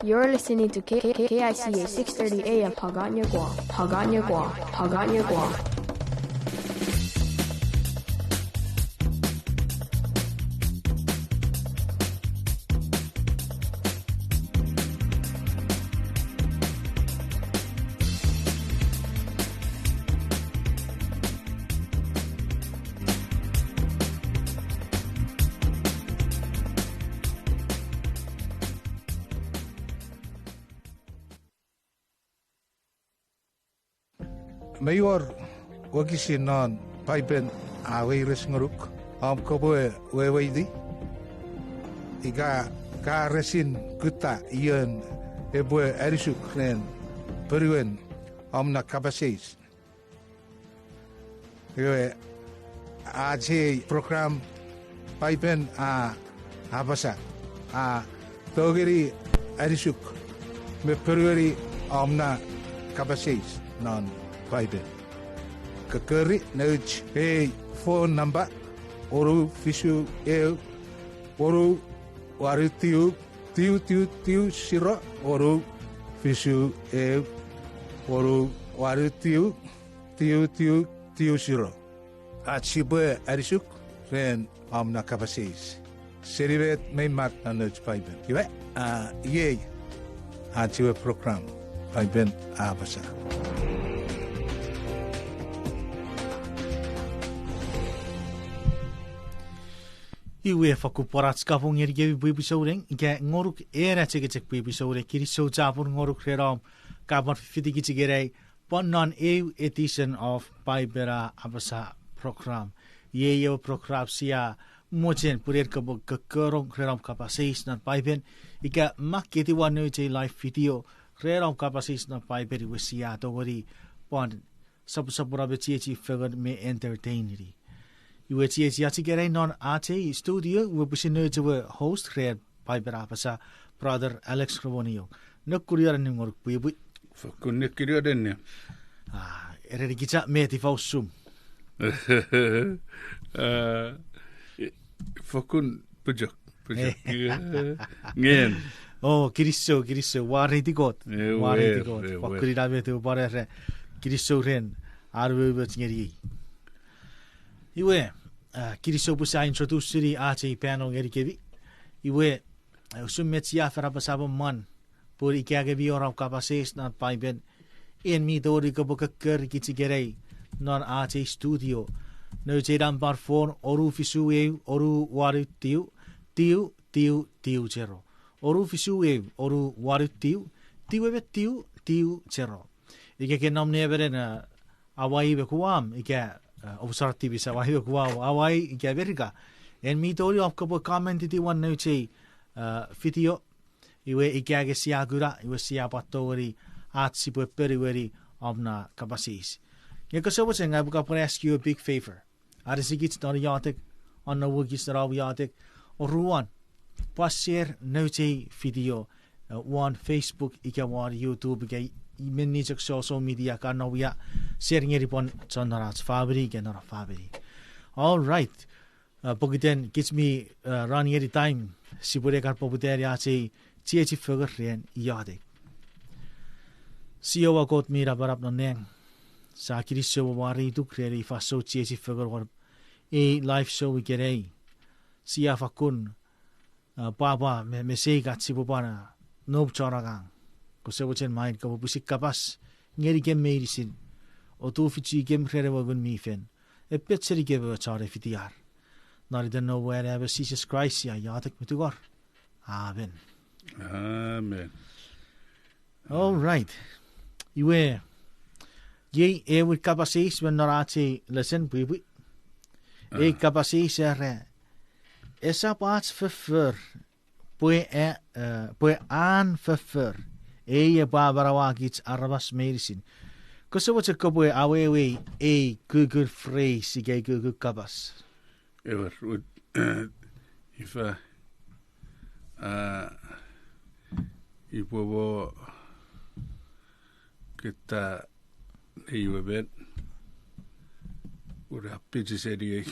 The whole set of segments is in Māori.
You're listening to KICA 6:30 AM PAAQA-30 Esapw. Mayor wakisin non Paipel aweiris nguruk koboe weweidi iga resin Kutta iyon epwe erisuk ren periwen na kapasis iwe aje program Paipel abasa togeri erisuk me periweri na kapasis non Paipel. Kekeri neuch phone number oru fisu oru waru tiu siro oru fisu oru waru tiu siro. Sipwe arisuk ren na kapasis. Seribet may mat na neuch Paipel. Iwe ye achiwe program Paipel abasa. Iwe whakuporat skapong ngeri gewi Pwipwi saureng, ike ngoruk era chek Pwipwi saureng, kiri so chapur ngoruk reram, kapon fiti kichigerei, pon non edition of Paipera abasa program. Ye program siya mochen purer kabo kekerong reram kapasis nan Paipen, ike mak kiti wanu che live video, reram kapasis nan Paipen iwe siya togori, pon sapura bechi figure me entertaineri. Iwe tia gerei non ate studio we businu to host red Paipel apasa brother Alex Rhowuniong. Nukuriar ni ngoruk Pwipwi. Fakun nikiriar den. Ere kita meti fausum. Fakun pujak. Ngien. Oh, kiriso wari digot. Fakuri da metu bare kiriso ren arwe ngeri. Iwe kiriso pusa introduceri ate panel ngeri kebi. Iwe usummetsia farapasabo man por ikagebi orang kapases na Paipel en mi dori kabukaker kichigerei non ate studio no jedam barfon oru fisue oru waru tiu zero oru fisue oru waru tiu zero ike ke namne beren awai bekuam ike observati bisa awai bekuam awai ike berika en mi dori of kabu comment di one no che video iwe ikage siagura iwe siapatori at sipwe periweri omna kapasis. Yeko I would ask you a big favor. Arisigits not yatik on the wugis that yatik or ruan. Passer note video one Facebook ikawar YouTube ike mini social media kanawia sharing eripon sonarats fabri genora fabri. All right. Pogiten gets me running every time. Sipure karpobuteri ate Chichi figure ren yadik. Siyo wakot mira barap no neng. Sa kiri siyo wari duk reri fa so chichi figure war live show wikerei. Siya fakun papa me say gat sipo pana nob choragang. Kusa wachen mind ka busik kapas ngeri gem medicine. O tu fichi gem rere wagun mi fen. E petseri gebe wa chare fitiar. Nari den no wherever Jesus Christ ya yadik mitugor. Amen. Amen. All right. Iwe ye with kapasis when norati listen Pwipwi. Kapasis Esapw fofor pwe an fofor. Barbara kich arabas medicine. Koso what's a couple awe good phrase good kapas. Ever would if ipo kita iwe bet ura pitch serie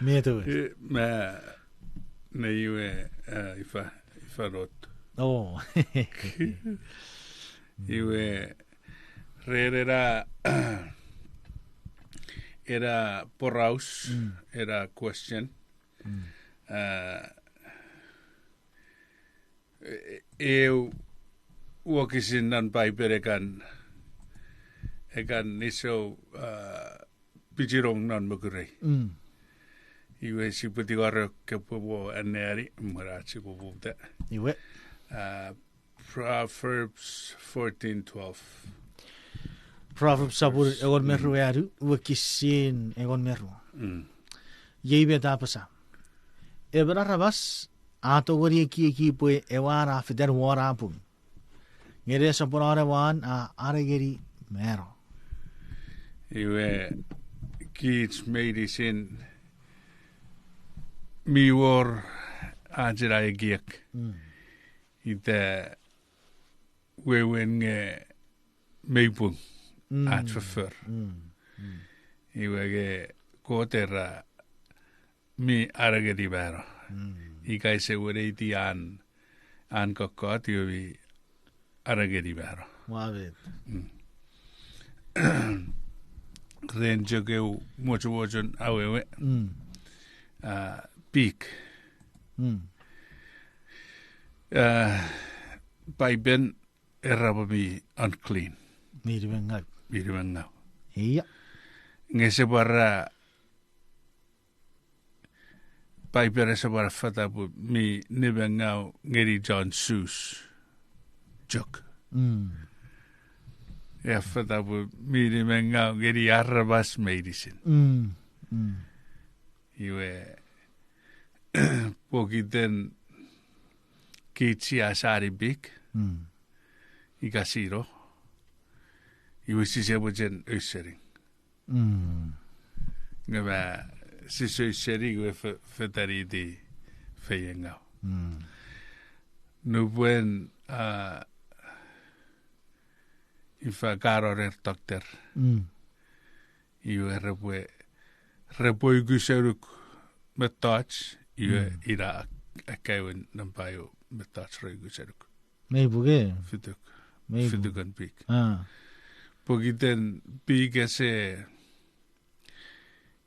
me to ma na iwe ifa rot Oh. Iwe era era poraus era question. Eu uokisin nan Paipel ekan niso pijirong nan mugurei. Iwe si putigaro kepo aneri marachi puputa. Iwe. Proverbs 14:12. Proverbs sabur egon meru yaru uokisin egon meru. Yeibe tapasa. Ebra rabas ato wari ki pwe ewara feder wara pum. Ngere sapurare wan a aregeri mero. Iwe kich medicine miwor ajira egiek. Ite wewen meipung at fofor. Iwe ge kotera mi aregeri mero. Ikai se wereiti an kokot iwi arageri baro. Maverick. Ren jogeu mocho wojon awewe. Peak. Paiben erabami unclean. Miribengau. Iya. Ngese bara Paipel sabara fatabu mi nibengau ngeri John Seuss joke. Ja fatabu mi nibengau ngeri arrabas medicine. Iwe pokiten kichi asari bik. Ikasiro. Iwe sisebojen össering. Ngeba siso seri we fetari di feyengau. Nubuen ifa karorer dokter. Iwe repoi guseruk metach iwe ira akawen nampayo metach roi guseruk. Meibuge. Fidukan pik. Pogiten pik ese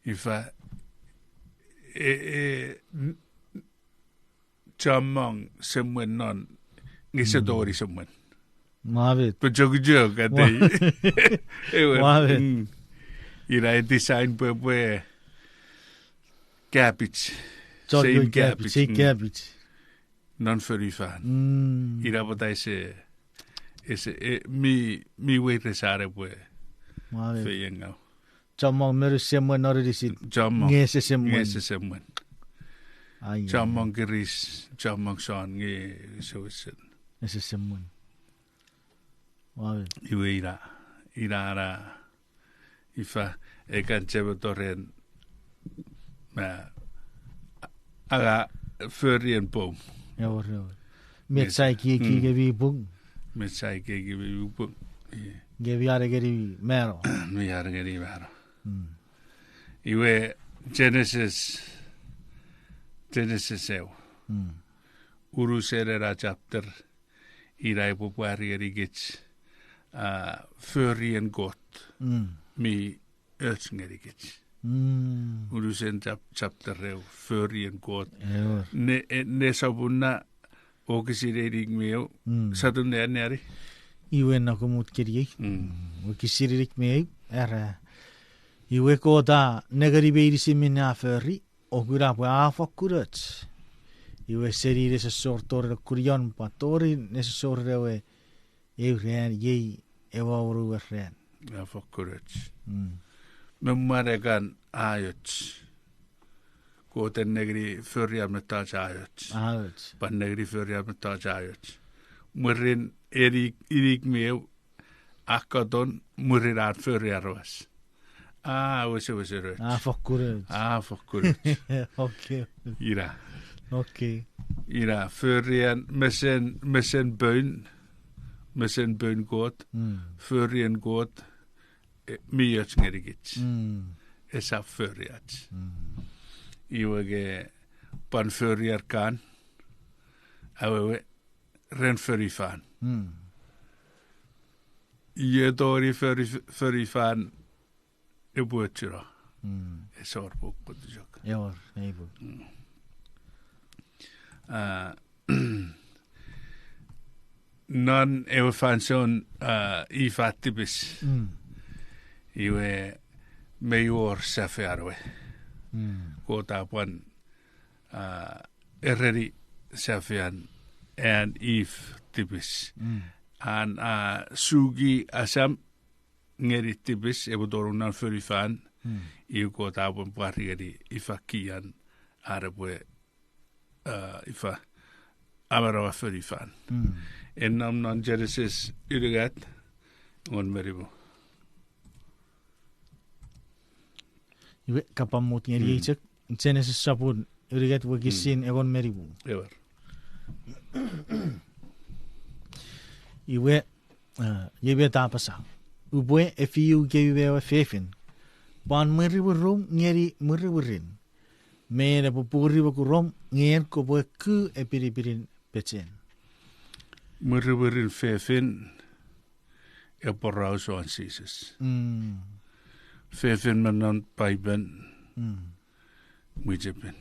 ifa chamang semwen non ngisadori semwen. Maverick. Pejog ate. Maverick. Ira design pwe cabbage. Same cabbage. Non furry fan. Ira botai se mi wait resare pwe. Maverick. Feyengau. Chamang meru semwen norisi. Ngese semwen. Chamang geris, chamang son nge soisen. Ngese semwen. Maverick. Iwe ira ifa ekan chebetoren ma aga furrien pom. Ja. Metsai ki gevi bung. Metsai ki gevi bung. Gevi aregeri mero. Mi aregeri mero. Iwe Genesis eu. Uruserera chapter ira popari erigich furrien got. Mi ötsngerigich. Urusen chapter eu furrien got. Ne sabunna okisirerig meo sadun neri. Iwe nakumut kiri. Okisirerig meo era iwe kota negari beirisi minna furri okura po afakurat. Iwe seri desa sortor kurion patori nesa sorre we ren ye ewa uru ren. Afakurat. Memmaregan ayot. Koten negri furri amnetaj ayot. Pan negri furri amnetaj ayot. Murin erik meu akadon murirat furri arvas. Wese röt. Fakkuret. Okej. Ira. Okej. Ira, furrien mesen bön gåt, furrien gåt, miyötsngerigits. Esa furriats. Iwege pan furriar kan, awewe, ren fyrifan. Ie dori fyrifan y bwtiro. E sor bwg bod y joc. Iawr, ei bwg. Non ewe fanson I fatibis. Iwe meior safe arwe. Ko tapuan erreri safean and if tibis. An sugi asam ngeri tibis ewe dorunan fyrifan. Iu ko tapuan parigari ifakian arabwe ifa amanawa fyrifan. En nam non Genesis urigat on meribu. Iwe kapamut ngeri ichak Genesis sapun urigat wagisin egon meribu. Ewer. Iwe yebe tapasa. Ubwe efiu gewe fefin. Ban meribu rum ngeri meribu rin. Mere pupuri ku rom nger ko bwe ku epiripirin pechen. Meriburin fefin e porraus on Jesus. Fefin manon paiben. Mujepin.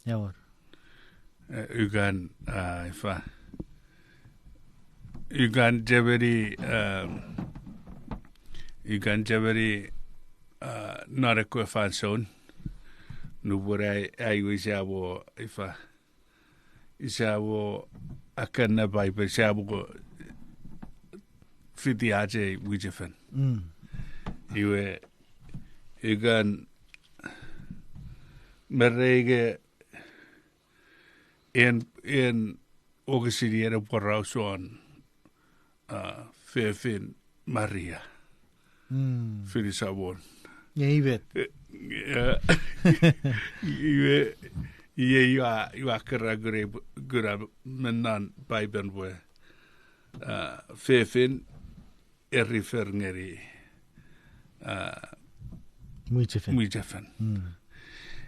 Iawr. Ugan ifa. Ugan jaberi nare ko fanson. Nuburai ayu isabo ifa. Isabo akan na Paipel isabo fiti aje wijefen. Iwe ugan merege en ogisiriere porrauson fefin Maria. Fili sabon. Yeibet. Iwe iwa kera gura menan Paipen bwe fefin erifer ngeri Muijefen.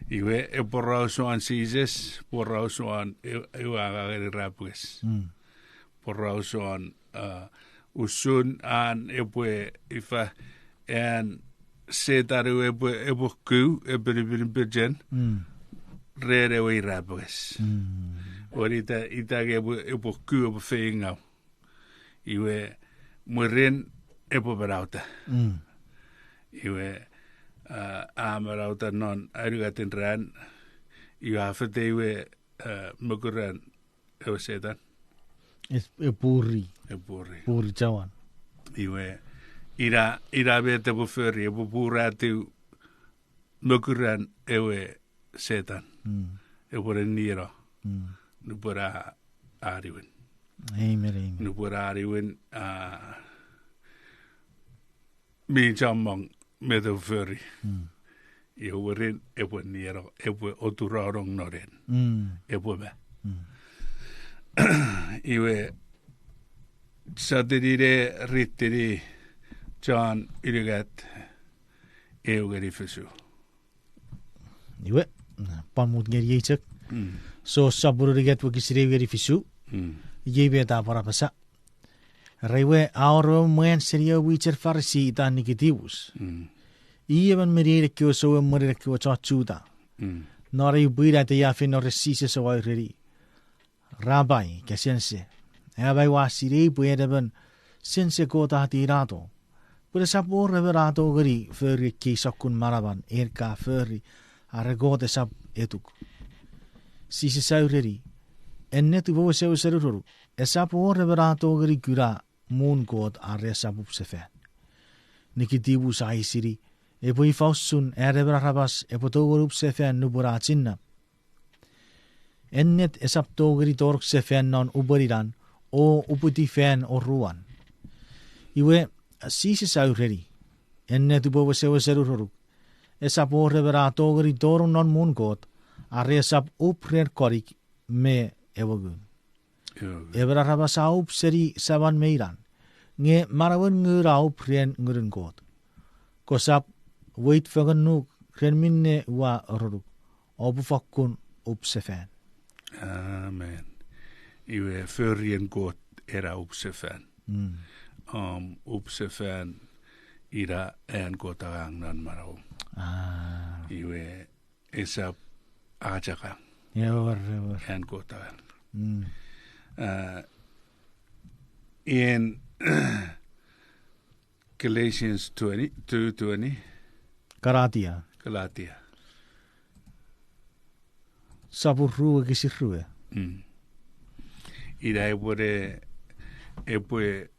Iwe e porrausoan sizes, porrausoan iwa agari rapwes. Porrausoan usun an epwe ifa en setaru epwe ku eperibirin perjen. Rere wei rapwes. Orita itage epwe ku epwe feingau. Iwe murin epwe berauta. Iwe amarauta non arigatin ran iwa hafete iwe mukuran ewe setan. Puri cawan. Iwe ira bete bu feri bu puratu mukuran ewe setan. Ewe niro. Nupura ariwin. Amen. Nupura ariwin mi jamong medo feri. Iwe rin ewe niro ewe oturarong noren. Ewe me. Iwe sadirire ritiri John irigat eugeri fisu. Iwe pamut ngeri yechak. So saburu rigat wakisire eugeri fisu. Yebe ta para pasa. Rewe auro muen serio wicher farsi ta nikitibus. Iban merire kyo so merire kyo chachuda. Nori buira te yafi no resise so already. Rabbi, che sense. Abai wasiri puedeban sense kota tirato. Pure sapor reverato gri feri ki sakun maraban erka feri aregote sap etuk. Sisi saureri. Ennetu vo seu seruru. Esapor reverato gri gura moon god are sapup sefen. Nikitibus aisiri. E poi fausun erebrarabas e potogorup sefen nubura cinna. Ennet esaptogeri tork sefen non uberiran o uputi fen o ruan. Iwe sisi saureri. Ennet ubo sewe serururuk. Esapo reveratogeri torun non mungot. Are esap uprer korik me ewogun. Ebraraba saup seri saban meiran. Nge marawen ngurau prien ngurun god. Kosap wait faganuk kren minne wa ruruk. Obu fakkun up sefen. Amen. Iwe förrien gått era uppsefan. Uppsefan ira en gått agangnan marau. Iwe Esapw ajagang. En gått agang. In Galatians 2:20. Galatia. Sapurrua kisirrua. Ida epwe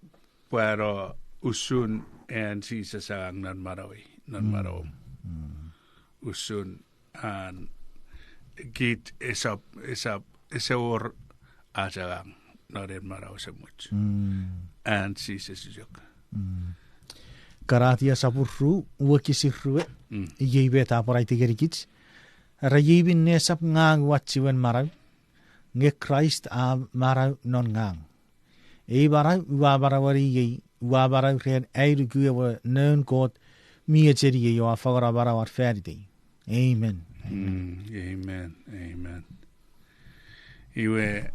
para usun en sisa sang nan maraw. Usun an kich esapw ajagang narin maraw sa much. En sisa sujok. Galatia sapurru uakisirrua. Iye taparai tigerikits. Rayibin nesap ngang watsiwen maraw. Nge Christ a maraw non ngang. Baraw wabarawari ye wabaraw ren eiru guwa non god mieteri ye yo afagara barawar ferdi. Amen. Amen. Iwe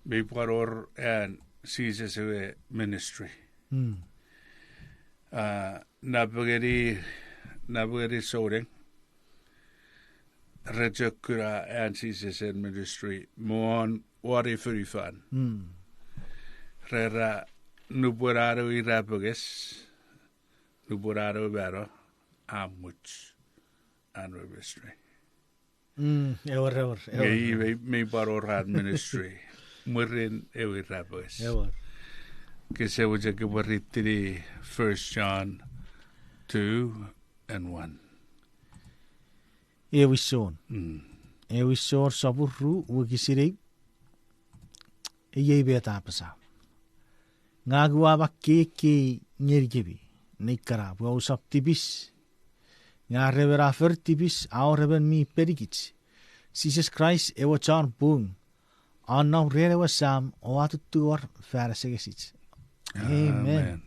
me paror and Jesus ministry. Nabagari soring. Rejakura and Jesus ministry. Moan wari furifan. Rera nuburaro irabages. Nuburaro baro. Amuch. And ministry. Ever. Me paror ministry. Murin ewi rabages. Kese waja kibaritiri 1 John 2:1. Ewison sapurru wakisirei. Iye betapasa. Ngagwa bakke nyerigebi. Nikara wa usap tibis. Ngarevera fertibis aureben mi perikits. Jesus Christ ewa chan bung. Anna rewa sam oatutuar farasegesits. Amen.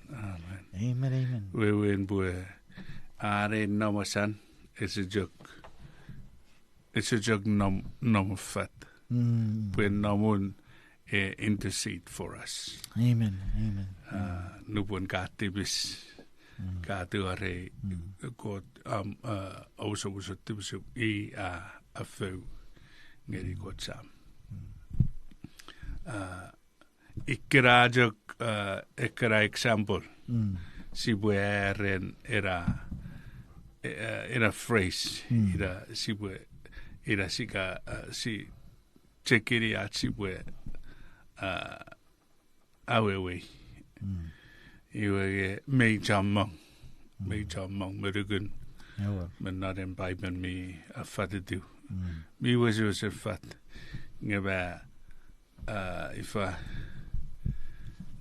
We win bue are namasan. It's a jug nom fat. When namun intercede for us. Amen. Nubun katibis katuare god also was a tibus a few ngeri god sam. Ikra example. Sipwe era phrase. Sipwe era sika si chekiri at sipwe awewe. Iwe me jamong merugun. Men not in Paipel me a fatadu. Me was a fat. Ngeba if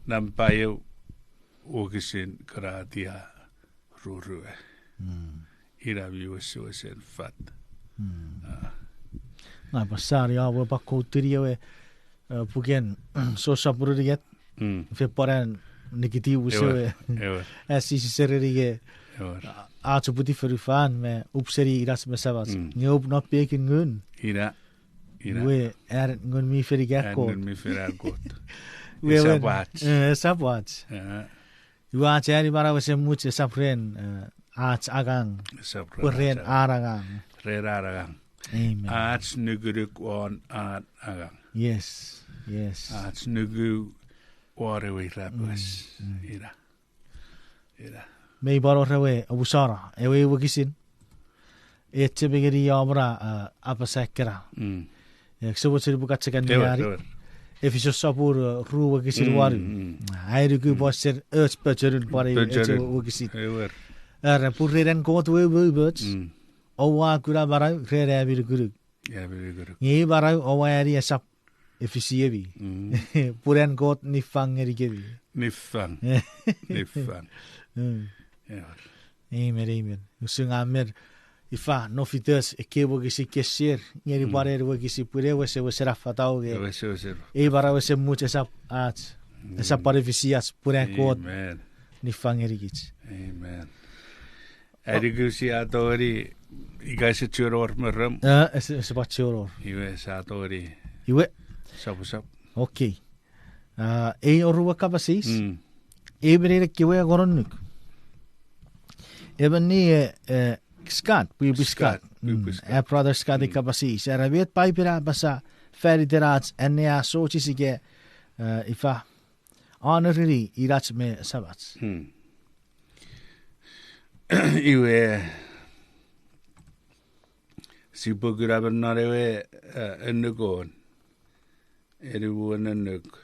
nampayo ogisin karatia rurue. Ira vius was in fat. Na pasari awe bako tirio pugen so sapuriget. Fe paran negativo se asi serige aatuputi ferufan me upseri iras mesavas. Nyob not pekin gun. Ira we ngun mi ferigakko. Esapwats. Ua chari bara wase much sapren aats agang. Ren aragang. Amen. Aats nuguruk on agang. Yes. Aats nugu warewe rapus. Ira. May baro rewe abusara. Ewe wakisin. Etebegeri yabra apasakera. Eksebut bukat sekan diari. If you sapur ru wakisin waru. Airugu bosser earthpatcherun pare wakisin. Purren kot we birds. Owa kura bara rere abiruguru. Ye bara owa eri asap efisievi. Purren kot nifang erigevi. Nifang. Amen. Usungamer ifa no fitas ekebo gisi kesir ngeri bare wagisi pure wese rafatau ge. E bara wese much asap at. Asap pare visias purren kot nifang erigich. Amen. Erigusi atori igase churor meram. Sepat churor. Iwe satori Iwe. Sapu. Okay. E orua kapasis. E berere kiwe agoronuk. Even ni Scott, Pwipwi Scott. Our brother Scott e kapasis. Era weet Paipel basa ferry derats en ne a sochi sige ifa honorary irats me sabats. Iwe si buguraber narewe ennugoon. Erivuan ennuk.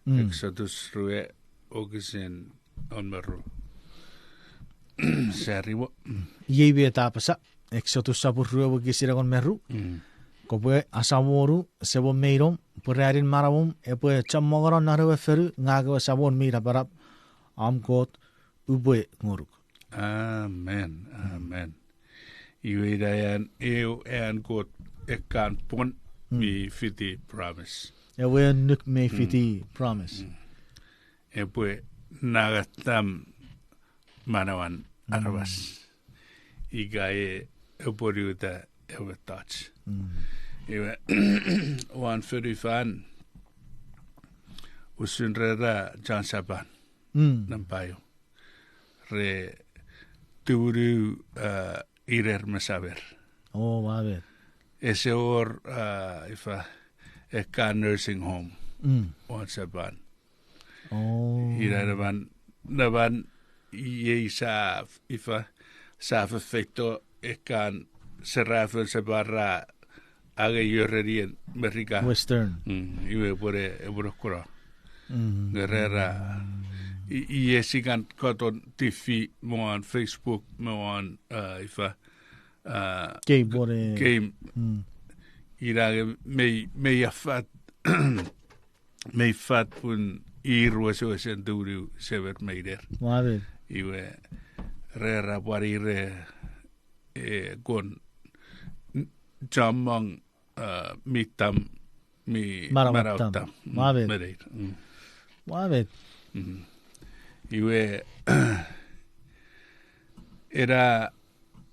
Exodus rue ogisen onmeru. Sariwa. Yewe tapasa. Exodus sabur rue ogisiragon meru. Kopwe asaworu sebo meirom purarin marawum epwe chammogoron narewe feru ngagawa sabon mira barap amkot ubwe nguruk. Amen. Iwe dayan en got ekan pon mi fiti promise. Ewe nuk me fiti promise. Epwe nagatam manawan arabas. Igaye eporiuta ewe touch. Iwe wan furi fan usunrera jansaban nampayo. Re turu irer masaber. Oh, Maverick. Ese or ifa eka nursing home. Once a ban. Oh. Naban ye sa ifa sa efecto ekan serrafel se barra aga yorrerien America. Western. Iwe pore kura. Guerrera. Iesigan koton TV mo on Facebook mo on ifa game irage me fat me fat pun irwo sen duru sever meider. Maverick. Iwe rera parire gon jamang mitam mi marautam. Maverick. Maverick. Iwe era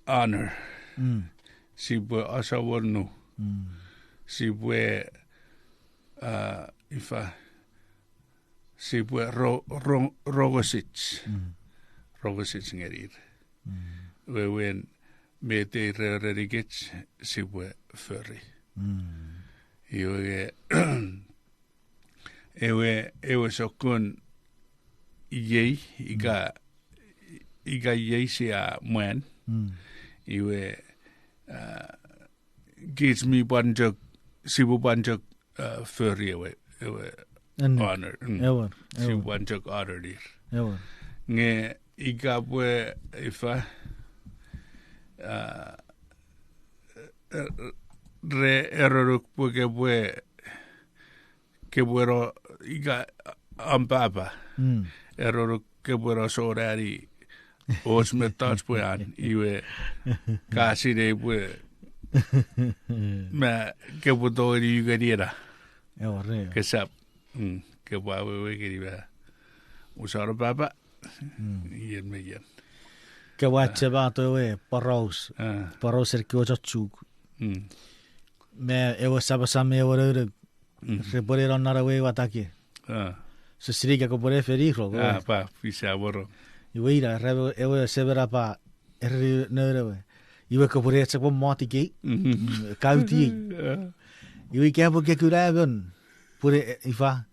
honor. Sipwe asawarnu. Sipwe ifa sipwe rogosich. Rogosich ngerir. Wewen mete rerigich sipwe furry. Ewe sokun iga sia mwen. Iwe gives me banjak sibu banjak furry ewe honor. Sibu banjak honor dir. Nge iga bwe ifa re eroruk bwe ke bwero iga ampapa. Eroruk ke bwero sorari os me touch puan iwe kasi de pue ma ke puto ri gadiera ke sap ke bawe ke riba usar baba yen me yen ke wache ba to we paros er ke ochuk me ewe sabasa me ore se poreron nara we atake se sriga ko pore feriro pa fisa borro Iwe ira ewe severa pa nerewe. Iwe ko pure se po motiki. Kauti. Iwe ke po ke kuraven. Pure ifa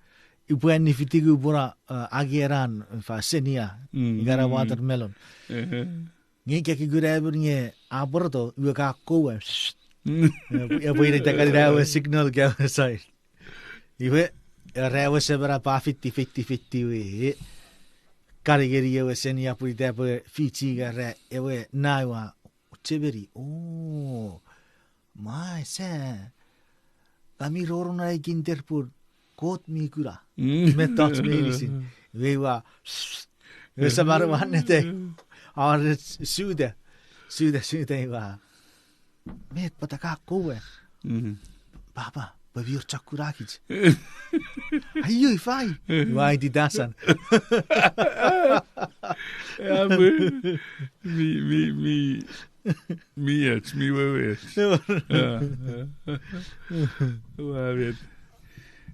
ipu ni fitigu pura ageran fa senia. Igara watermelon. Ngi ke kuraven nge aborto iwe ka kowe. Iwe ira takari signal ke sai. Iwe rewe severa pa 50 we. Karigeri ewe senia puri tepe fichiga re ewe naiwa cheberi. Oh, mai se. Kami roro na ikinterpur kot mikura. Me touch me lisin. Ewa ewe sabaru wanete. Ar sude ewa. Met pataka kowe. Papa. Bavir chakurakich. Ayo fai. Wai di dasan. Mi Miets, mi wees.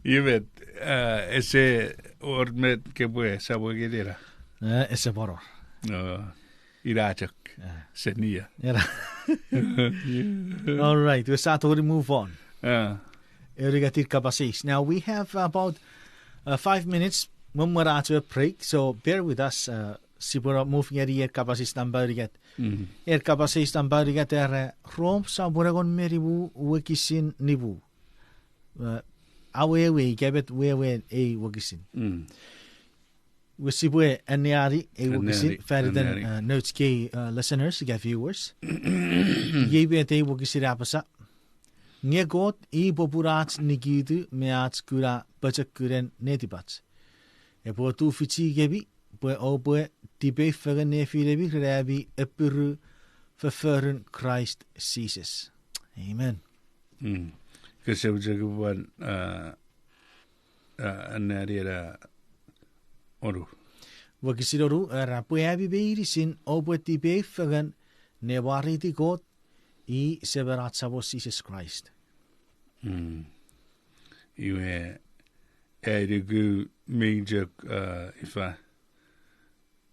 Je weet, ese ormet kebwe sabu gedera. Esapw. Irachak, senia. All right, we start to move on. Now we have about 5 minutes when we're at a break, so bear with us. Si we're moving at the kapasis tambarigat. Kapasis tambarigat Rome sa buragon meribu wikisin nibu. Awe gebet we a wikisin. We sipwe aniari a wikisin further than notes key listeners, viewers. Yebet a wikisin apasa. Nye god I popuraat nigidu meat kura bachakuren netibats. Po tu fichi gebi, po dibe fegen nefirebi rabi epuru verferen Christ Jesus. Amen. Kasi ujaguan anariera oru. Wakisidoru rapuabi beiri sin opo dibe fegen newariti god I severat savo Jesus Christ. Iwe erigu mijak ifa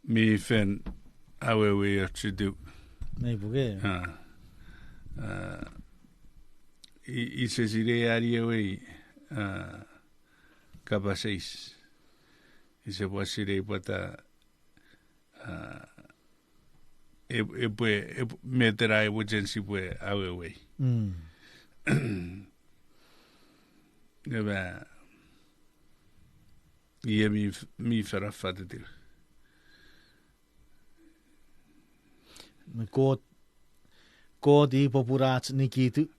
mi fen awe we to do. Nee, buge. I se sire ariwe kapasis. I se wasire pata epwe meterai wajensi pwe awe. Neba ie mi farafate dir. God I popuraat nikitu.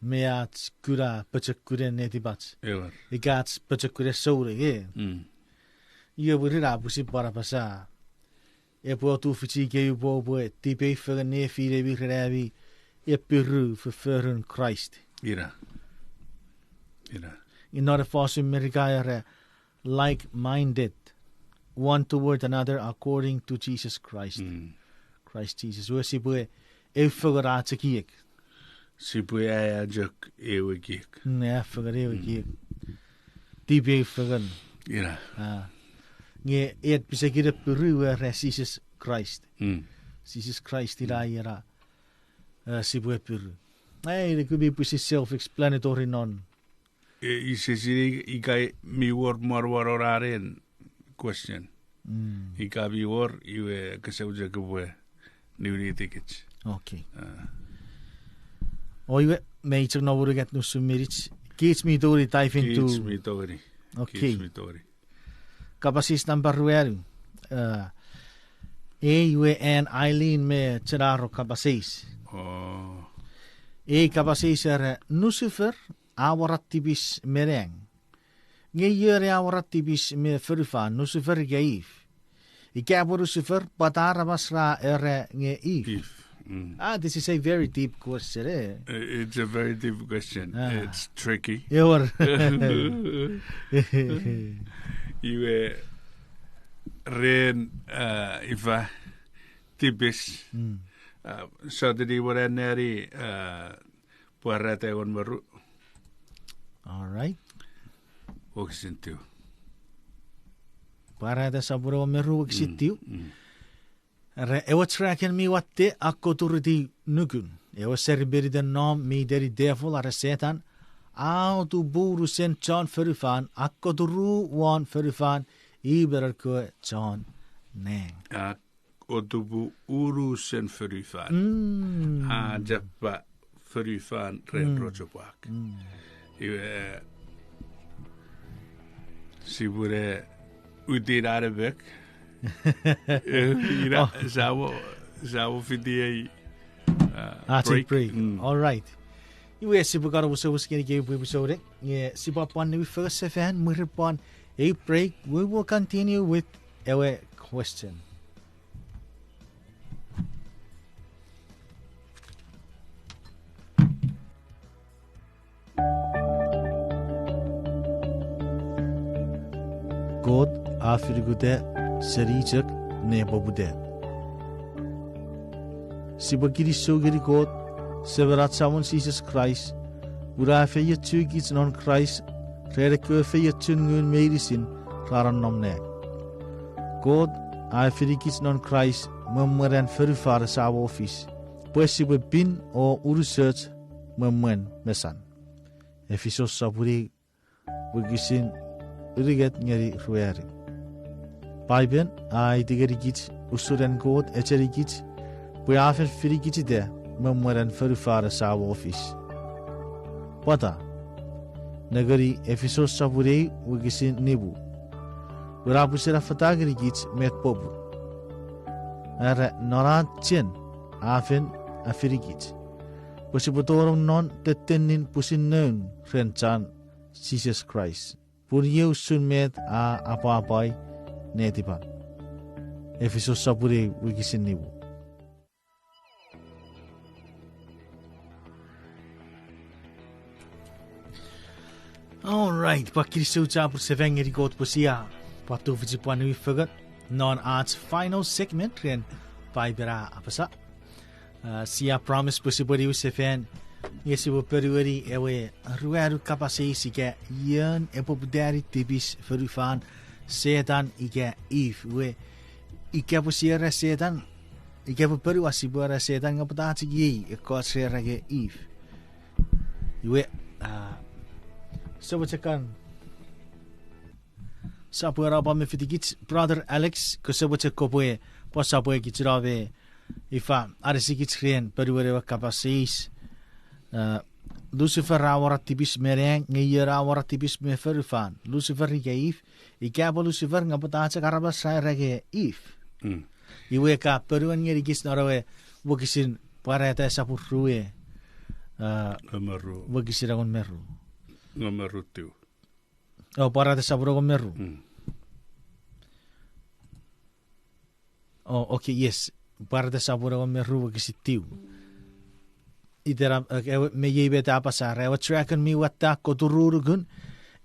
Meat kura pachakure netibats. I gats pachakure sore ye. Ie wurira busi parapasa. Po tu fichi ge bo tipe fegen nefire bi gravi epuru verferen Christ. Ira. In order for us to like-minded, one toward another according to Jesus Christ. Christ Jesus. We sipwe figuraat se kiek. Sipwe ajak ewe kiek. Ne figur ewe kiek. Tipe fegen. Ira. Nge et bisegire peru Jesus Christ. Jesus Christ ira sipwe peru. Hey, it could be self-explanatory non. I se I kai mi wor marwaroraren question. I ka bi wor iwe kasauja kubwe niuri tickets. Okay. Oiwe meiter no word get no sumirits. Kich mi dori dive into. Kich mi dori. Okay. Kapasis number rueru. Iwe en Eileen me cheraro kapasis. Kapasis nusifer awaratibis mereng. Nge yere awaratibis me furufan nusifer geif. Ikaburusifer patarabasra nge if. This is a very deep question. It's a very deep question. It's tricky. You ren ifa tibis. So did he were neri puarate on maru. All right. Oxisintu. Parada saburo meru oxisintu. Ewa traken mi watte akko turdi nugun. Ewa serberi den nam mi deri devil are Satan. Au tu buru sen John ferufan akko turu wan ferufan iberer ko John neng. Otubu uru sen ferufan. Jappa ferufan ren rojopak. Iwe sibure udir Arabic. Zou fidei break. All right. You are Sibugara was always going to give episode. Yeah, Sibapon we first fan Murpon a break. We will continue with our question. God afirgude serijak ne babude. si bagiri so giri God, severat someone Jesus Christ, ura fe ye tu gits non Christ, rede ko fe ye tu ngun medicine, raran nomne. God, I fe gits non Christ, memmeran verifare sa office, pues si bin o research memmen mesan. Efesos saburi begisin uriget ngeri rueri. Paipel, I digeri gits usuren God echeri gits, we afen firi gits de memmeran verifare sa office. Pata, negeri Efesos saburi begisin nibu. Urapusira fatageri gits met pobu. Are norat chen afen afirigit. Pusi botorong non tetenin pusin nun renchan Jesus Christ. Pur yeu sun met a apa-apai netipan. Efesos sapuri wikisin nibu. Alright, pakiri suca pur sevengeri got pusia. Patu vijipuan wi fagat. Non-arts final segment rin paibera apasa. Siya promise pusibari usefen yesi periwari ewe ruaru kapase sike yan epopudari tibis ferufan setan ike if we ike pusiera setan ike periwa sibora setan ngapatati ye ekosrege if we sobotekan sapura pa me fitigit brother Alex kosobote kopoe posapoe kitrave ifa aresikit krien periwere kapasis Lucifer rawaratibis mereng ngeyer rawaratibis me ferufan Lucifer rigeif ikabo Lucifer ngapatacha karabas sai rege if iwe ka peruan ngerigis narawe wokisin pareta sapurue Ngomeru wokisira kon meru Ngomeru tu oh pareta sapuro kon meru oh okay yes pareta sapuro kon meru wokisitiu idera me yebe ta pasar ewa tracken mi watta kotururugun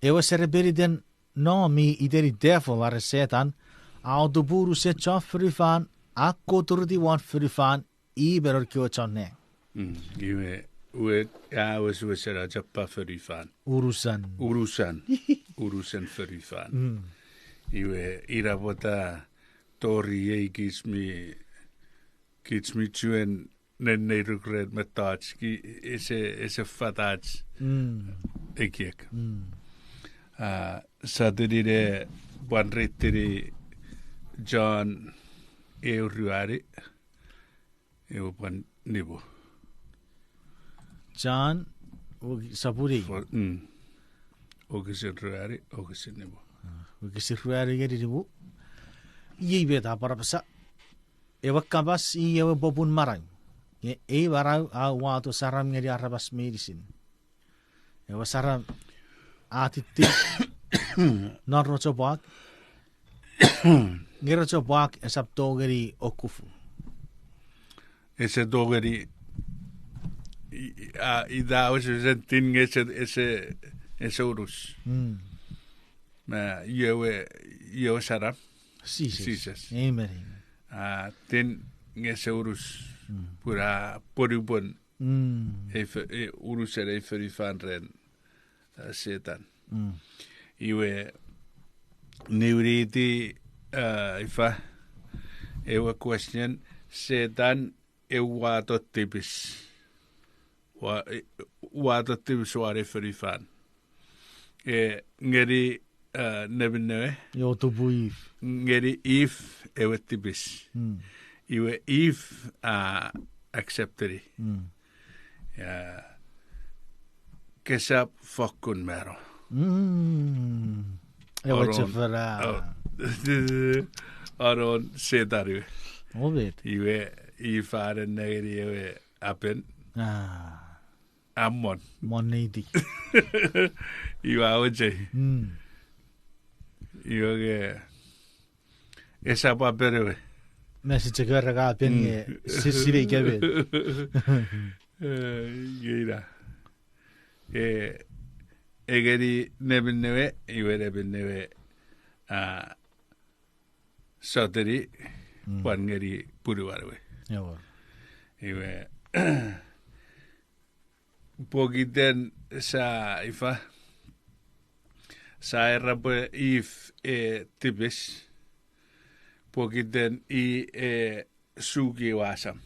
ewa sereberiden no mi ideri devil are setan au do buru se cha frifan a koturdi wan frifan I beror kyo chonne iwe we ja was era jappa frifan urusan frifan iwe ira bota tori gis mi chuen nen regret metachki is a fatach ekek sadire banretri John euruari ban nibo John sapuri ogisin ruari ogisin nibo ogisin ruari gedi nibo yibe ta parapasa ewa kabas I ewa bobun marang warau a Wato saram ngeri arabas medicine ewa saram atiti non rochobak ngero chobak esap dogeri okufu ese dogeri ida was sentin ese urus ma yewe saram Jesus amen tin ese urus pura porubon urusere ferifan ren setan iwe neuriti ifa ewa question setan Wato tibis Wato tibis ware ferifan ngeri nebine yo to buif ngeri if ewa tibis iwe if accepteri kesap fokkun mero ewa chefera aron sedari obet iwe ifaren negeri iwe apen ammon monidi iwa oje iwe esa paperewe message garraga apen sisire gabe gira egeri nebinnewe iwe nebinnewe soteri pangeri puruwarwe Iwe pogiden sa ifa sa erabe if tibis pogiden sugi wasam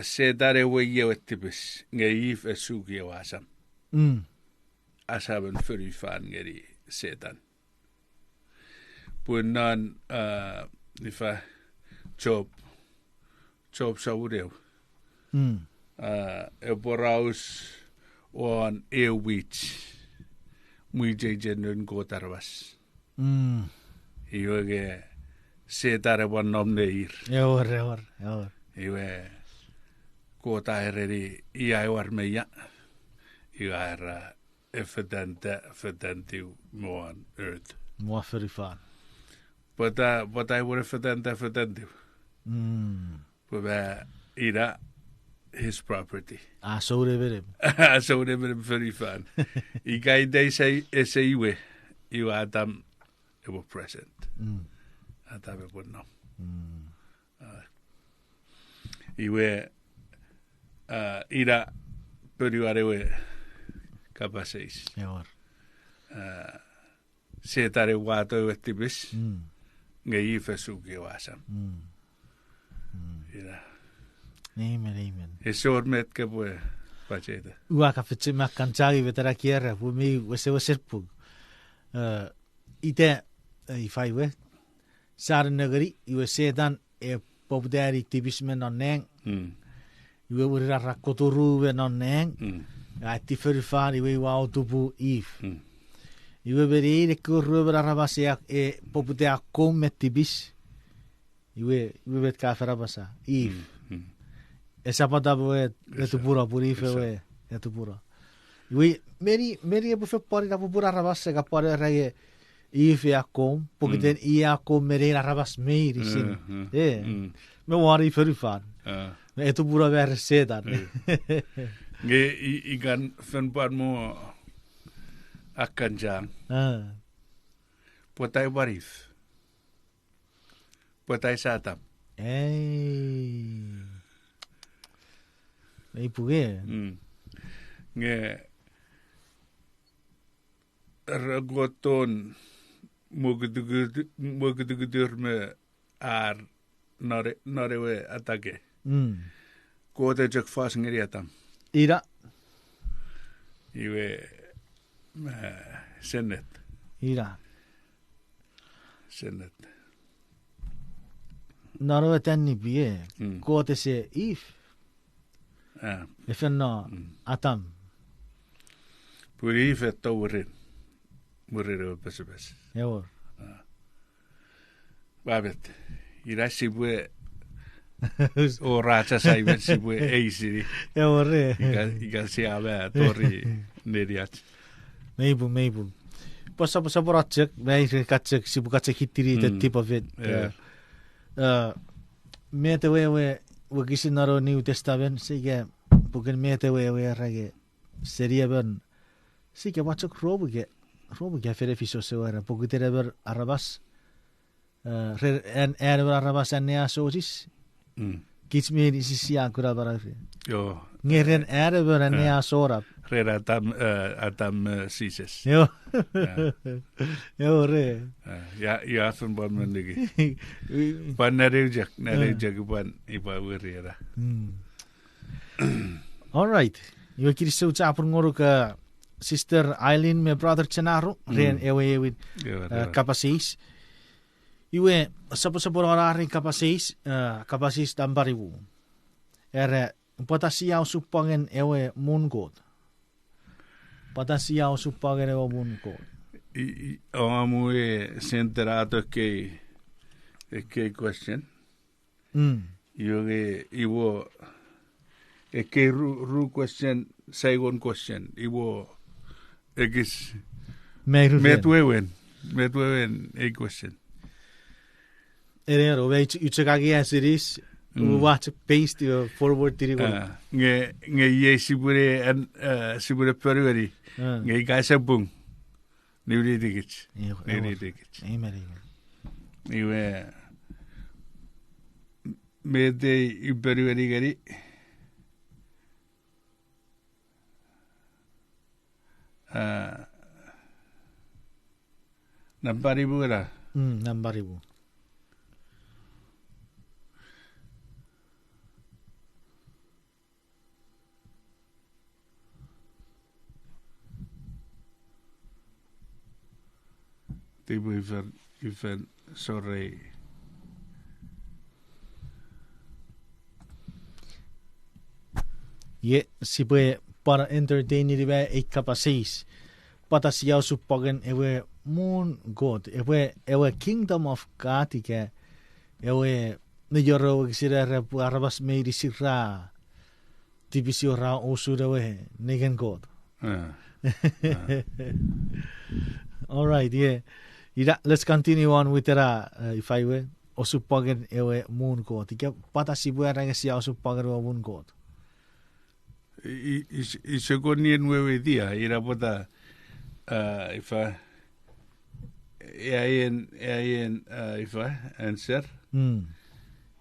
se dare weye tibis nge if sugi wasam asaben furifan ngeri sedan punan ifa job saureu boraus on wich muijejen go tarvas iwe se dare wan nomneir Eor. iwe go taireri ia war meya iara evidente more on earth. More very fun. But I would evidente. But ira his property. So they very. So they very fun. I guy they say iwe you Adam it was present. Adam it would know. Iwe ira periuarewe kapas Eor. Se tare Wato tibis nge ife sugi wasam. Amen. Esor met ke boe pacheta. Ua ka fitse makan chagi vetara kiera pu mi wese pu. Ite I faiwe. Sar nagari iwe sedan popdari tibismen on neng. Iwe urira rakotoru ven on neng. Ati ferifan iwe wau tupu if. Iwe beri de kurru berarabasa popdea kom met tibis. Iwe vet ka ferabasa if. Esapw tu pura purife we tu pura. Iwe meri bu fe pori da pura rabasa ka pori rage if ya kom porque ia kom meri rabas meiri sin. Me wari ferifan. Me tu pura ver sedan. Nge ikan fenpan mo akan jang. Potai warif. Potai satam. Ei puge. Nge ragoton mugdugudur me ar narewe atake. Kote jak fas ngeriatam. Ira. Iwe senet. Ira. Senet. Narewe tenni bie. Kote se if. Efenna atam. Puri if taurin. Muriro pesebes. Eor. Babet. Ira sipwe o racha saiven sipwe eisiri. Eor. Iga siabe tori neriat. Maybe. Pasa boratjek, wij katjek sibu katjek hitiri that type of it. Mete we gisin naro New Testament sige bukan mete we rage seria ben sige wachok robuge ferefiso sewara bukutere ber arabas en arabas ania sosis kich me ni sisia kura barare Yo ngeren ber ania sora rera atam sises. Yo re Ya son bon mendigi. Pan narejak ban iba werera. All right. You kiri so chapur ngoro ka sister Eileen me brother Chenaro ren ewe with kapasis. Iwe sapo orari kapasis dambariwu. Patasiaw supangen ewe mungod. Patasiaw supangen ewe mungod. Amu centerato que question. Iwo que ru question second question. Iwo ekis metwewen a question. Erero we uchagagi asiris watch paste your forward tiri nge ye sibure perveri nge gaisa bung niuri dikich Iwe me te iberi gari. Nambaribu era. Nambaribu. Tibu even sore. Ye sipwe para entertain di ba kapasis. Pata siyaw supagan ewe moon god. Ewe kingdom of God ike. Ewe nijoro sira arabas may disira. Tibisi ora osura we nigan god. All right, yeah. Let's continue on with if I were osupagan ewe moon god. Ike pata sibwe ranga siyaw supagan ewe moon god. Isegoni nueve dia ira pota ifa ifa answer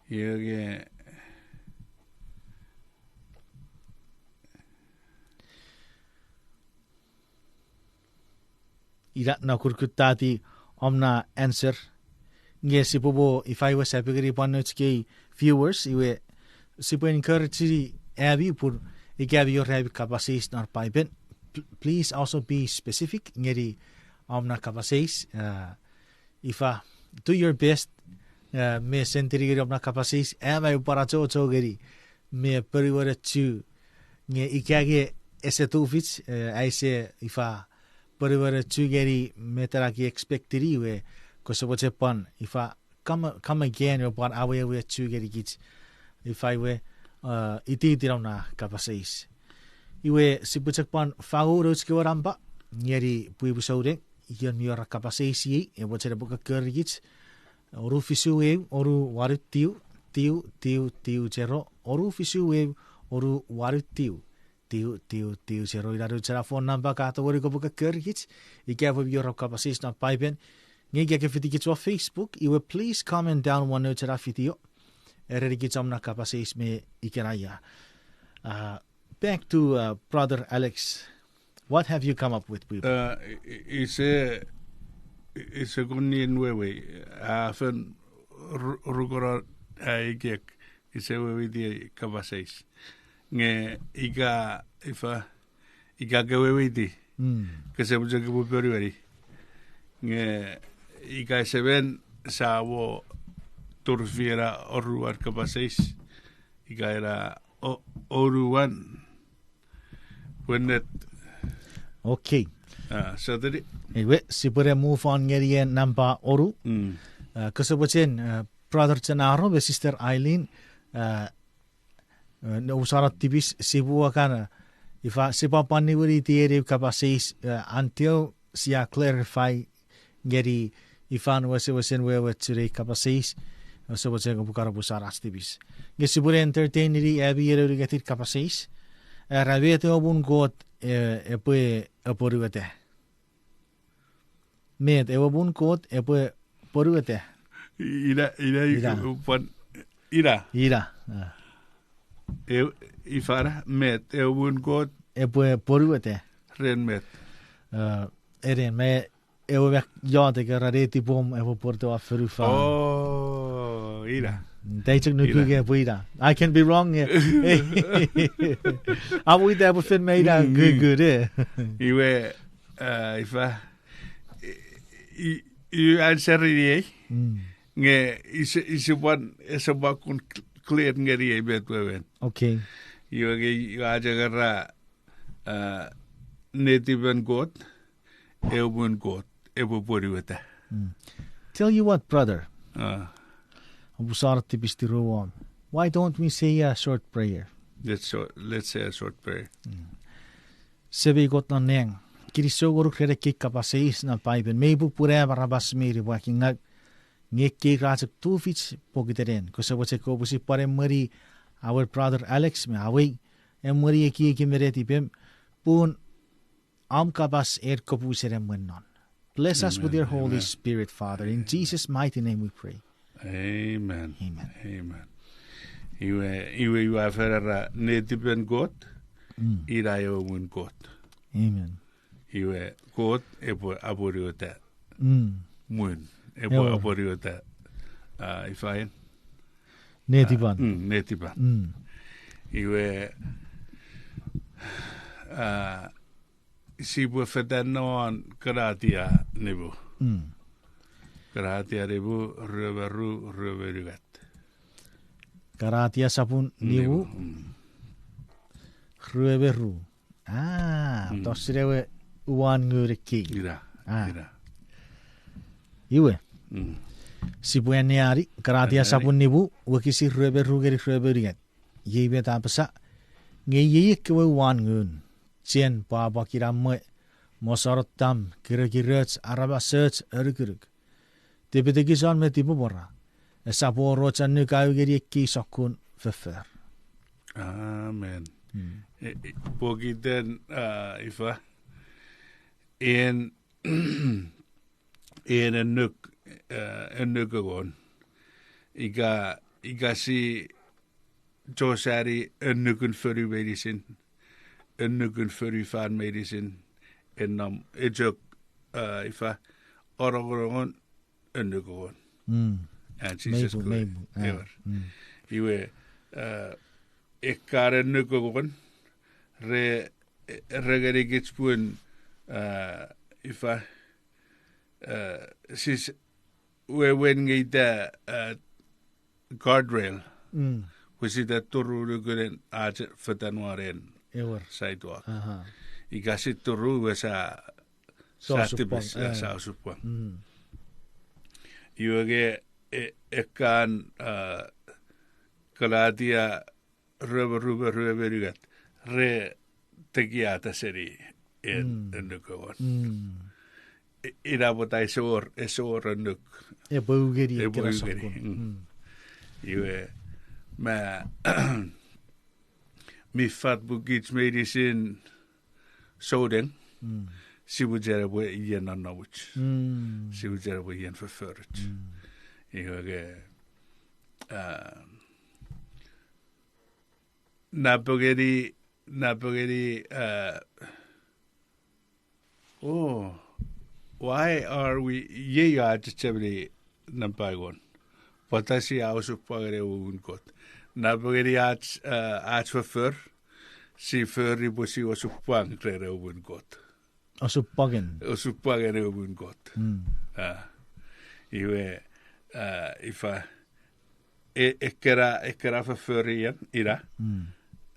ye ira na kurkutati omna answer nge sipobo if I was happy panotski viewers iwe sipo encourage abi pur ikabi your have kapasis nar Paipel. Please also be specific ngeri omna kapasis ifa do your best me sentiri geri omna kapasis ama para cho geri me periwara chu nge ikage esetufits aise ifa periwara chu geri metara ki expectiri we kosoboche pan ifa come again upon awe chu geri kich if I were iti tiraw na kapasis. Iwe sipuchak pan fagurus ke waramba ngeri puibu saude iyan miora kapasis yi ewa chere buka kergich oru fisu we oru waru tiu chero oru fisu we oru waru tiu chero iraru chera phone number ka to wori ko buka kergich ikavu miora kapasis na Paipel ngege ke fitikich wa Facebook iwe please comment down one note chera video. Ererikitsam kapasis me ikeraya. Back to Brother Alex. What have you come up with, Pwipwi? It's a guni nueve. Afen rugora aigek. It's a way the kapasis. Nge iga gawe di. Kasi mo jaga buberi. Nge iga seven sa wo turfiera oruar kapasis ika era oruan wennet okay so that ewe sipure move on ngeri namba oru kasabochen brother Chanaro be sister Eileen no usarat tibis sibu kana ifa sipa paniwiri tiere kapasis until sia clarify ngeri ifan wasen we chere kapasis so what's going to busar astibis gesibure entertain ri abi ero gatit kapasis rabete obun got epwe aporuete med obun got epwe poruete ira ifara med obun got epwe poruete ren med eren me ewe jate garareti bom evo porto aferufa ira. Deichuk nukuge buida. I can be wrong. Abu ida bu fin meida good Iwe ifa you answer ri nge isubak kun clear ngeri betwen. Okay. You aja garra native and god ebun god ebu poriweta. Tell you what, brother. Why don't we say a short prayer? Let's say a short prayer. Sebe got na neng. Kirisogoro krede ki kapasis na Paipel. Maybu pure barabas miri waking out. Ngeki razak tufits pogiteren. Kosa wache ko busi pare mari our brother Alex me away. Em mari eki mereti pem pun am kabas er kopusere mwennon. Bless us with your Holy Spirit, Father. In Jesus' mighty name we pray. Amen. Amen. Amen. Iwe ferra netipen got. Ira yo mun got. Amen. Iwe got epwe aboriota. Mun epwe aboriota. Ifain. Netipan. Netipan. Iwe sipwe fetanoan karatia nebu. Karatia nebu röverugat. Karatia sapun nibu röveru. Tossirewe uan nguriki. Ira. Iwe. Sipwe niari karatia sapun nibu wakisi röveru geri röverugat. Yebe tapasa ngeyeyek kewe uan ngun. Tien papa kiramwe mosorotam kira-kirats arabasats erikiruk. Tipitikison me tipubora. Esapw nu kayu geri ki sokun fofor. Amen. Pogiten ifa en nuk agon. Iga si Josari nukken furry medicine. Nukken furry fan medicine. En nam ejok ifa orogon nukken. And Jesus Christ. Iwe ekkaren nukken regerigitspun ifa sis when ngita guardrail. Was it that turu guren aja fetanuaren sidewalk. Igasit turu was a satibus sa supwa. Iwage ekan kaladia röverugat re tegiata seri en nukawan. Ira botai esor nuk. Ebugeri. Iwe ma mi fat bukits medicine soden. Sibujera bo yen annawuch. Sibujera bo yen förförut. Iwe Napogeri why are we ye chebri nampagon patasi ausupagere unkot Napogeri ach for si furry busi osupang krere unkot Osupagen osupagere unkot iwe ifa ekkera for ira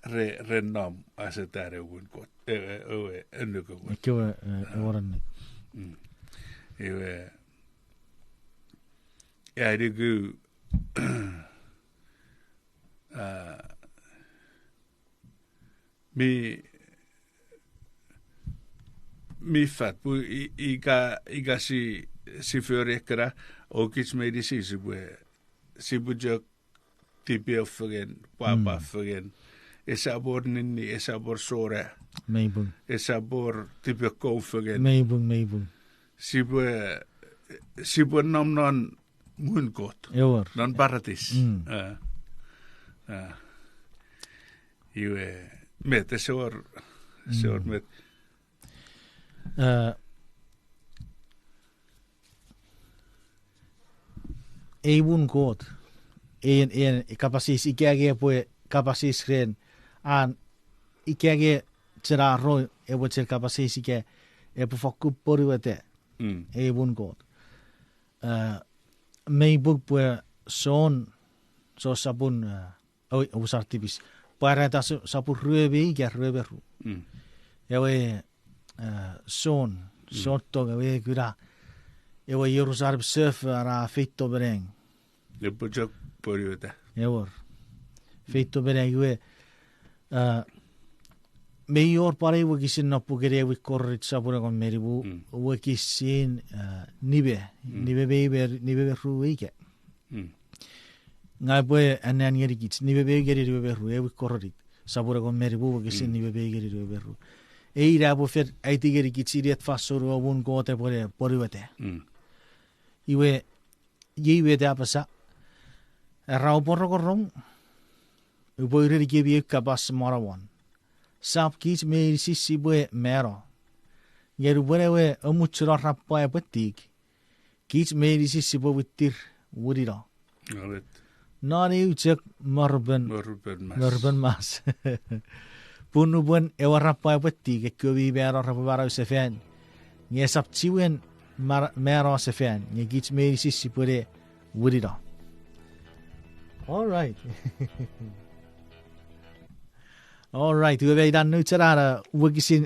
rennom asetare unkot ennuko kewe oranne iwe digu mi fat bu iga si förekra och kich medicin sibujok tipi förgen papa förgen esabor ninni esabor sore meibung esabor tipi ko förgen meibung sibur non munkot non baratis iwe met esor met Eibun kot en kapasis ikage pue kapasis ren an ikage tera ro ebo tser kapasis ike ebo foku poruete eibun kot meibuk pue so sabun usartibis para ta sapur ruebi ke rueberu ewe son to gawe gura ewe Jerusalem surf ara fitto bereng le pojok poriota ewer fitto bereng ewe mayor pare wo kisin na pugere we korrit sapura kon meribu wo kisin nibe ruike ngai boy anan yeri kits nibe geri ru e we korrit sapura kon meribu wo kisin nibe geri ru eira bo fer aitigeri kitsiriet fasoro won gote poriwete iwe da pasa rau porro korong uboiri gibi kapas marawan. Sap kich me sipwe mero. Ngeru berewe amuchura rappa epatik. Kich me sipwe witir wurira. Allet. Nani ucek marben mas. Punubun ewa rappa epatik ekyobi bero rappa baro sefen. Nge sap chiwen mero sefen. Nge kich me sipwe wurira. All right. All right, we have done nutrara wigisin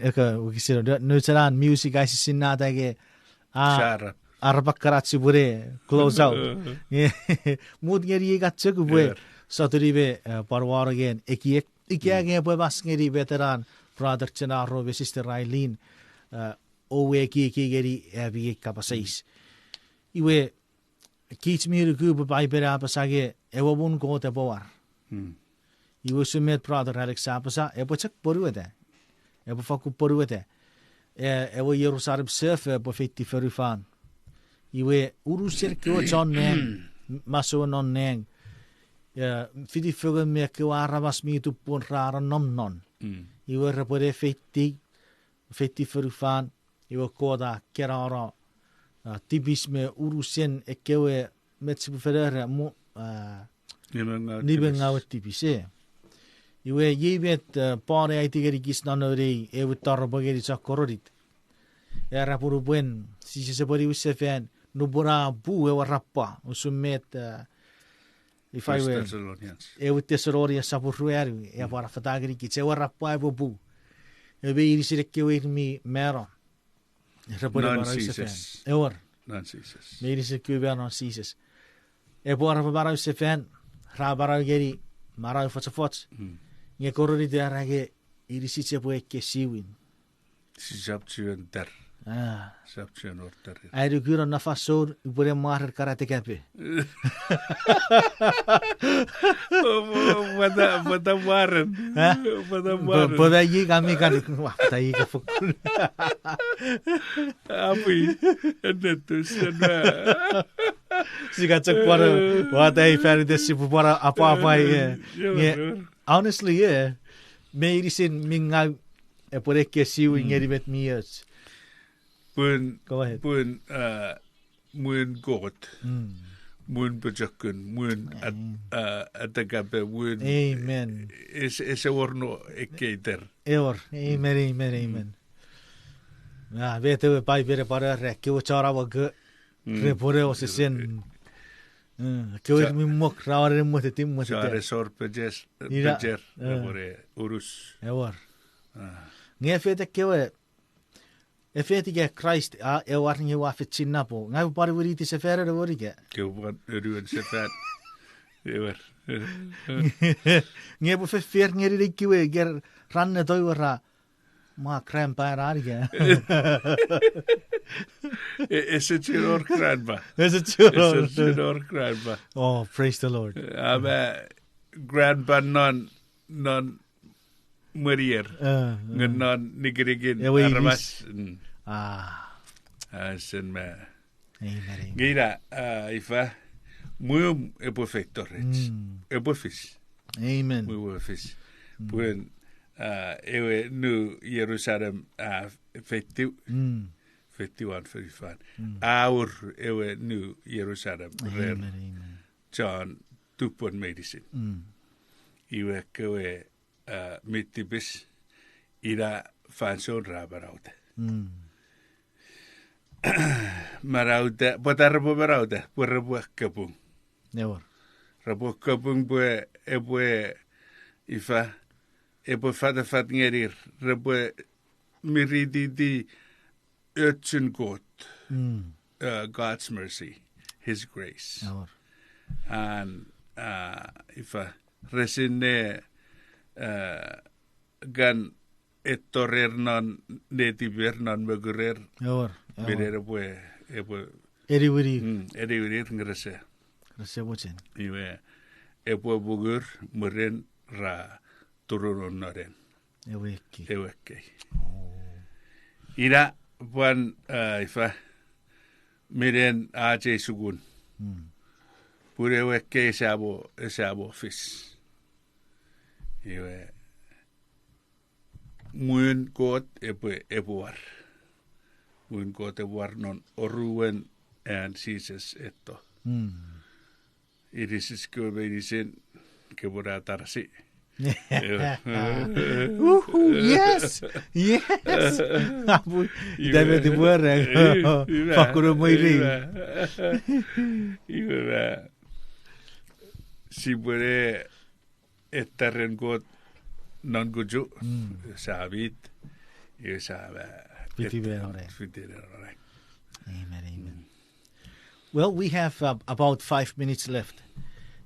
nutraan music guys sin nata ke arabakarat sibure close out. Mood ngeri gatse kubwe saturibe parwar again ekiek ge bwe bas ngeri veteran brother chana robe sister Eileen owe ki geri abi kapasais. Iwe kich mir gube Paipel pasage ewabun ko te boar. Iwe sumet brother Alex Sapasa ebo chak poruete. Ebo faku poruete. Ebo Jerusalem surf ebo fiti ferufan. Iwe urusir kyo John neng maso non neng. Fiti fugen me kyo arabas mi tu pun rara nom non. Iwe repore fiti ferufan. Iwe koda kerara tibis me urusen ekewe metsibu ferere mo nibengawet tibise. Iwe yebet pare aitigeri kisnanori ewe tarbageri sakororit. Era puru buen si se pori usefen nubura bu ewe rappa usumet if I were ewe tesorori sapurrueri e para fatageri kitse ewe rappa ewe bu. Ewe irisireke ewe mi mero. Non-ceases. Ewer. Non-ceases. Irisireke ewe non-ceases. E para para usefen rabara geri mara fots. Nge korori de arage irisitse po ikke siwin. Saptuen der. Saptuen order. Ai rugura na fasor ubure mar karate kape. Pada waren. Pada yi kami kan pada yi ka fukul. Api enetus Siga cek para wadai feri desi para apa-apa ye. Honestly, yeah. Me irisin minga por ikke siwin ngeri met miers. Go ahead. Bun mun god. Mun bejakken, mun atagabe, mun. Amen. Is orno ekeder. Amen. Ja, weet we Paipel para rekke o chara wag repore o se sen. Kyo mi mok raare mo te tim mo te. Chare sorpejes bejer repore urus. Ewer. Nge fete kyo e fete ke Christ e war ni wa fet sinapo. Ngai pare wuri ti se fere wuri ke. Kyo wat ruin se fat. Ewer. Nge bo fe fer ngeri de kyo ger ranne toy wara. Ma krempa rarige. Is it your grandma? Is it your grandma? Oh, praise the Lord. Grandpa non murier. Non nigrigin armas. Sen me. Amen. Gira ifa muy perfectores. Epofis. Amen. Muy fish. Buen ewe nu Jerusalem fettiu. 51-45. Our ewe nu Jerusalem. Amen. John tupon medicine. Iwe kewe mitibis ira fanson rabaraude. Maraude, botarbo maraude, porrebo kapung. Never. Rabo kapung bue ebue ifa ebue fat ngerir. Rabo miridi di urchin God. God's mercy, His grace. Never. And ifa resine gan ettorer non netiver non megurer. Never. Birer ebue Eriwiri. Eriwiri ngrese. Resewuchen. Iwe ebue bugur muren ra turunon noren. Eweki. Eweke. Ira buan ifa miren aje sugun. Pure eweke esabo fis. Iwe muun koot epwar. Muun koot epwar non oruen and Jesus etto. Irisis kuubeisin kebura tarsi. Yes. Deve de buere. Fakuro moiri. Iwe si puede estar en god non guju sabit y sabe Amen, amen. Well, we have about 5 minutes left.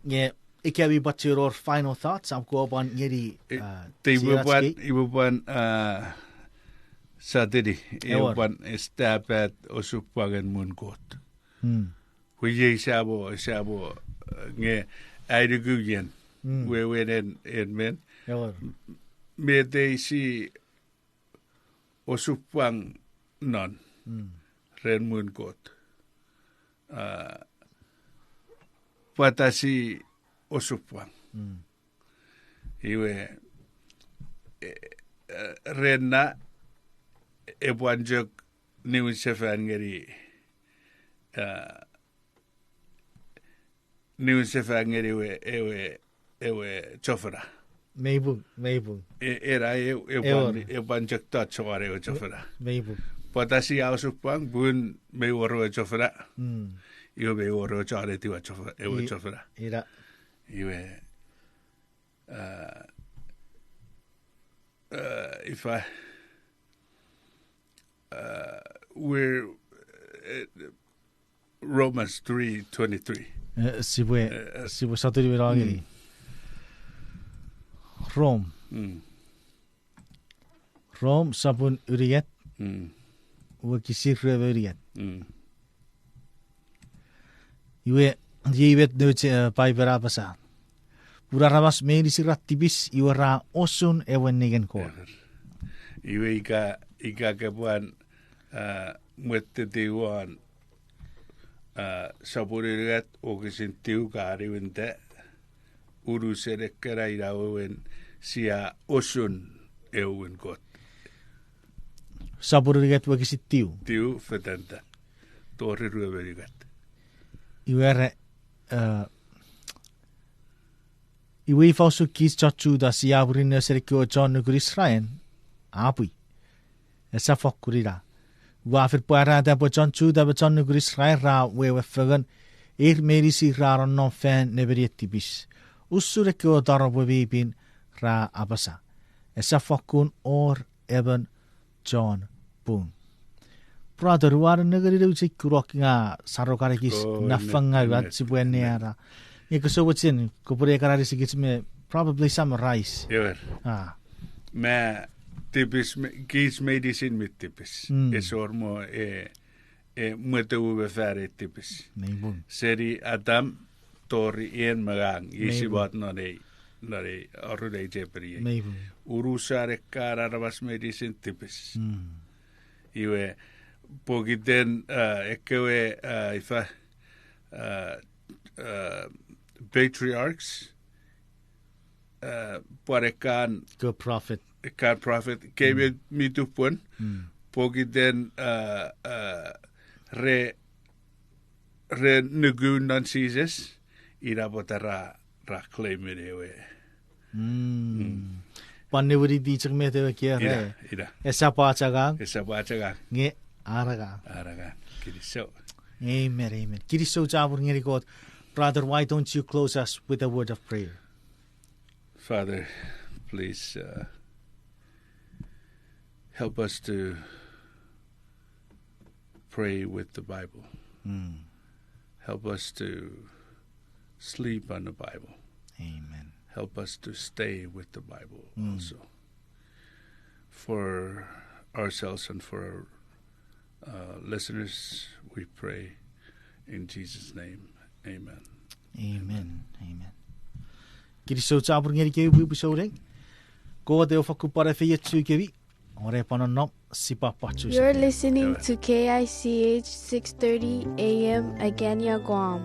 Yeah, ik heb u wat your final thoughts. I'm going on jullie. Ibuban sadiri. Ibuban estabet osupagan munkot. Huye sabo nge aiduguyen. We en men. Me de si osupang non. Ren munkot. Patasi osupang. Iwe renna ebuanjok niun sefan ngeri niun sefan ngeri ewe chofra. Meibung. Era ebuanjok ta chore o chofra. Meibung. Patasi osupang bun me woro chofra. Iwe me woro chore tiwa chofra ewe chofra. Ira. Iwe if I we're Romans 3:23. Sipwe satu di lagi. Rome sabun uriat. Wakisir uriat. Iwe Iwet nuche Paipel apa sa. Pura ramas meni sirat tibis iwara osun ewen nigen ko. Iwe ika kepuan muette tiuan sapurigat o kisin tiu kaariwinte uruserekkera irawen sia osun ewen kot. Sapurigat wakisit tiu. Tiu fetenta. Torri rueverigat. Iwere Iwe fausu kis chachu da siaburin serikyo John Grisraen apui. Esa fokurira. Wafir puara da bo John chu da bo John Grisraen ra wewe fagan merisi ra non fan neberietti bis. Ussurekyo darabo bibin ra abasa. Esa fokun or eben John Boone. Brother, war negeri uci kurok nga sarokarekis nafanga wat sibwene ara. Iko so whatsin kupure karari sigits me probably some rice. Yeah. Me tipis kich medicine mit tipis. Esormo muete uwe fare tipis. Meibun. Seri Adam tori en magang isibat nare arudei jeperi. Meibun. Urusare kararabas medicine tipis. Iwe pogiten ekewe ifa patriarchs parekan Good prophet kebe mitupun pogiten re nugunan sizes irabotara ra claimerewe Panewuri di chakmete kia re. Esa pachagang nge araga. Kiriso. Amen. Kiriso jabur ngeri God. Brother, why don't you close us with a word of prayer? Father, please help us to pray with the Bible. Help us to sleep on the Bible. Amen. Help us to stay with the Bible also. For ourselves and for our listeners, we pray in Jesus' name. Amen. Amen. Kiriso jabur ngeri ke bu busore. Ko de ofaku para feyetsu kebi. Ore panon sipa pachu. You're listening to KICH 630 AM Agania Guam.